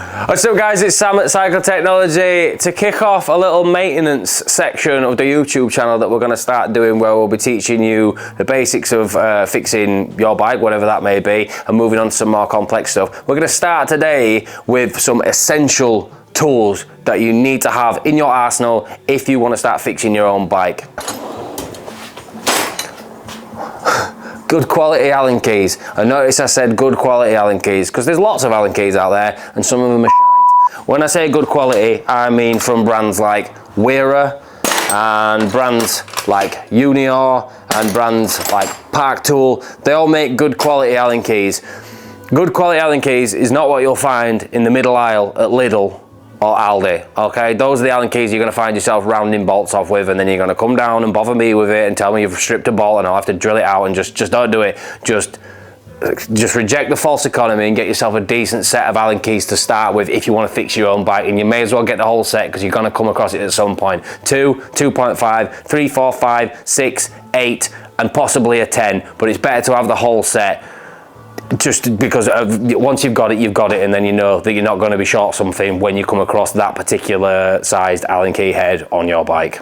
What's up guys, it's Sam at Cycle Technology. To kick off a little maintenance section of the YouTube channel that we're going to start doing, where we'll be teaching you the basics of fixing your bike, whatever that may be, and moving on to some more complex stuff. We're going to start today with some essential tools that you need to have in your arsenal if you want to start fixing your own bike. Good quality Allen keys. I notice I said good quality Allen keys because there's lots of Allen keys out there and some of them are shite. When I say good quality, I mean from brands like Wera and brands like Junior and brands like Park Tool. They all make good quality Allen keys. Good quality Allen keys is not what you'll find in the middle aisle at Lidl or Aldi, okay? Those are the Allen keys you're gonna find yourself rounding bolts off with, and then you're gonna come down and bother me with it and tell me you've stripped a bolt and I'll have to drill it out, and just don't do it. Just reject the false economy and get yourself a decent set of Allen keys to start with if you wanna fix your own bike, and you may as well get the whole set because you're gonna come across it at some point. 2, 2.5, 3, 4, 5, 6, 8, and possibly a 10, but it's better to have the whole set. Just because once you've got it, and then you know that you're not going to be short something when you come across that particular sized Allen key head on your bike.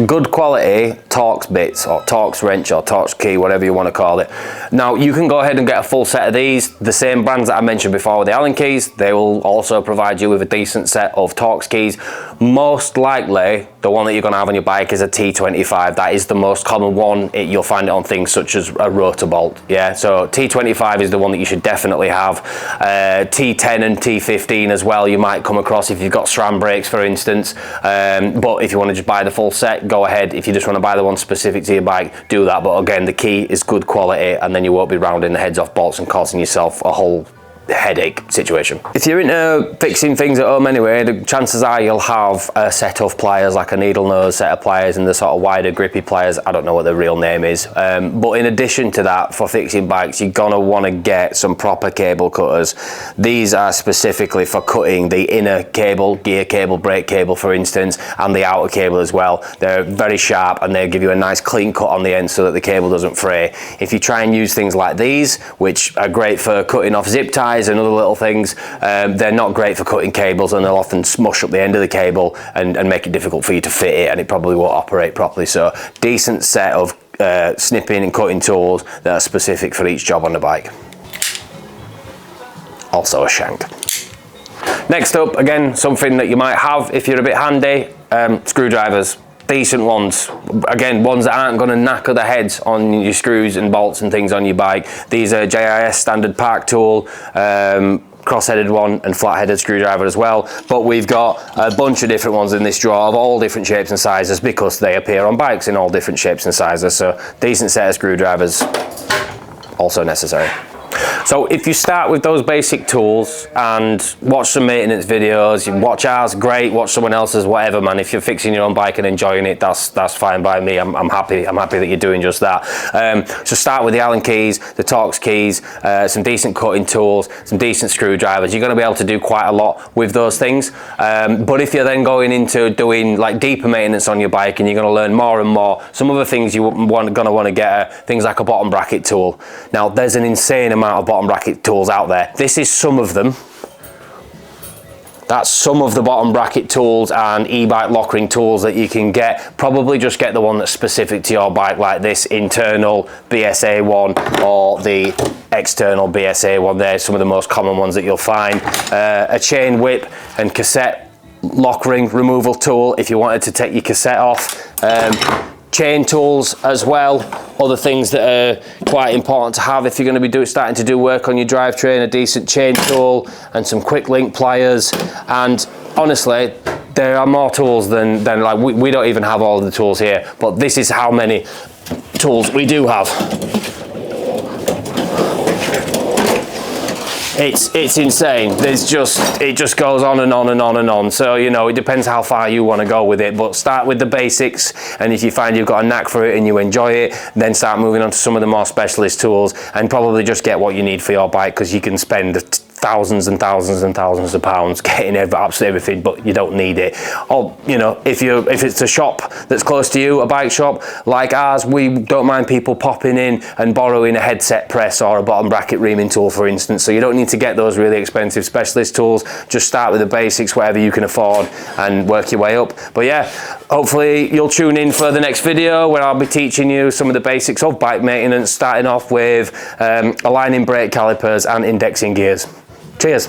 Good quality Torx bits or Torx wrench or Torx key, whatever you want to call it. Now you can go ahead and get a full set of these. The same brands that I mentioned before with the Allen keys, they will also provide you with a decent set of Torx keys. Most likely the one that you're going to have on your bike is a T25. That is the most common one. You'll find it on things such as a rotor bolt. Yeah, so T25 is the one that you should definitely have. T10 and T15 as well you might come across if you've got SRAM brakes, for instance. But if you want to just buy the full set, go ahead. If you just want to buy the one specific to your bike, do that. But again, the key is good quality, and then you won't be rounding the heads off bolts and causing yourself a whole headache situation. If you're into fixing things at home anyway, the chances are you'll have a set of pliers, like a needle nose set of pliers, and the sort of wider grippy pliers. I don't know what the real name is, but in addition to that, for fixing bikes, you're gonna want to get some proper cable cutters. These are specifically for cutting the inner cable, gear cable, brake cable for instance, and the outer cable as well. They're very sharp and they give you a nice clean cut on the end so that the cable doesn't fray. If you try and use things like these, which are great for cutting off zip ties and other little things, they're not great for cutting cables, and they'll often smush up the end of the cable and make it difficult for you to fit it, and it probably won't operate properly. So decent set of snipping and cutting tools that are specific for each job on the bike. Also a shank. Next up, again, something that you might have if you're a bit handy, screwdrivers. Decent ones, again, ones that aren't going to knacker the heads on your screws and bolts and things on your bike. These are JIS standard Park Tool, cross-headed one and flat-headed screwdriver as well, but we've got a bunch of different ones in this drawer of all different shapes and sizes because they appear on bikes in all different shapes and sizes. So decent set of screwdrivers also necessary. So if you start with those basic tools and watch some maintenance videos, you watch ours, great, watch someone else's, whatever, man. If you're fixing your own bike and enjoying it, that's fine by me. I'm happy that you're doing just that. So start with the Allen keys, the Torx keys, some decent cutting tools, some decent screwdrivers. You're going to be able to do quite a lot with those things. But if you're then going into doing like deeper maintenance on your bike and you're going to learn more and more, some other things you're going to want to get are things like a bottom bracket tool. Now there's an insane amount of bottom bracket tools out there. This is some of them. That's some of the bottom bracket tools and e-bike lock ring tools that you can get. Probably just get the one that's specific to your bike, like this internal BSA one or the external BSA one. They're some of the most common ones that you'll find. A chain whip and cassette lock ring removal tool if you wanted to take your cassette off. Chain tools as well, other things that are quite important to have if you're going to be starting to do work on your drivetrain. A decent chain tool and some quick link pliers, and honestly there are more tools than like we don't even have all of the tools here, but this is how many tools we do have. It's insane. It just goes on and on and on and on. So, you know, it depends how far you want to go with it, but start with the basics, and if you find you've got a knack for it and you enjoy it, then start moving on to some of the more specialist tools, and probably just get what you need for your bike, because you can spend thousands and thousands and thousands of pounds getting absolutely everything, but you don't need it. Or, you know, if it's a shop that's close to you, a bike shop like ours, we don't mind people popping in and borrowing a headset press or a bottom bracket reaming tool, for instance. So you don't need to get those really expensive specialist tools. Just start with the basics, whatever you can afford, and work your way up. But yeah, hopefully you'll tune in for the next video where I'll be teaching you some of the basics of bike maintenance, starting off with aligning brake calipers and indexing gears. Cheers.